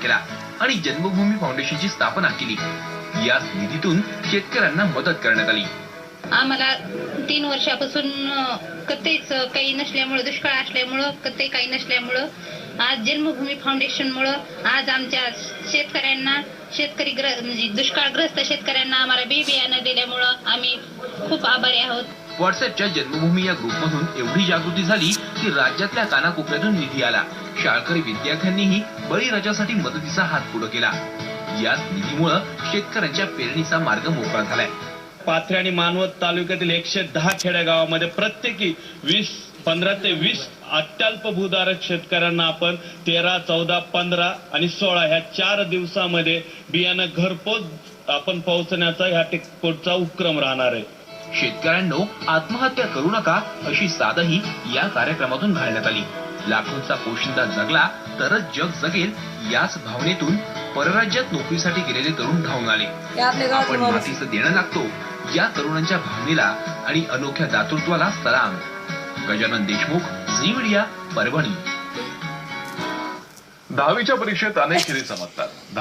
केला आणि जन्मभूमी फाउंडेशनची स्थापना केली। याच निधीतून शेतकऱ्यांना मदत करण्यात आली। आम्हाला 3 वर्षापासून कधीच काही नसल्यामुळे, दुष्काळ असल्यामुळे, कधी काही नसल्यामुळे आज जन्मभूमी फाउंडेशनमुळे आज आमच्या शेतकऱ्यांना म्हणजे दुष्काळग्रस्त शेतकऱ्यांना आम्हाला बी बियाणं दिल्यामुळे आम्ही खूप आभारी आहोत। व्हॉट्सअपच्या जन्मभूमी या ग्रुपमधून एवढी जागृती झाली की राज्यातल्या कानाकोपऱ्यातून निधी आला। शाळकरी विद्यार्थ्यांनीही बळीराजासाठी मदतीचा हात पुढे केला। याच निधीमुळे शेतकऱ्यांच्या पेरणीचा मार्ग मोकळा झालाय। पाथरी आणि मानवत तालुक्यातील 110 खेडेगावामध्ये प्रत्येकी 15 ते 20 अत्यल्प भूधारक शेतकऱ्यांना आपण 13, 14, 15 आणि 16 ह्या 4 दिवसामध्ये बियाणं घरपोच आपण पोहोचण्याचा ह्या पुढचा उपक्रम राहणार आहे। शेतकऱ्यांनो, आत्महत्या करू नका अशी साधही या कार्यक्रमातून घालण्यात आली। लाखोंचा पोशिंदा जगला तरच जग जगेल याच भावनेतून परराज्यात नोकरीसाठी गेलेले तरुण धावून आले। आपण मातीचं देणं लागतो या तरुणांच्या भावनेला आणि अनोख्या दातृत्वाला सलाम। Gajanan Deshmukh, Zee Media, Parbhani. 10वीच्या परीक्षेत अनेक हिरे चमकतात,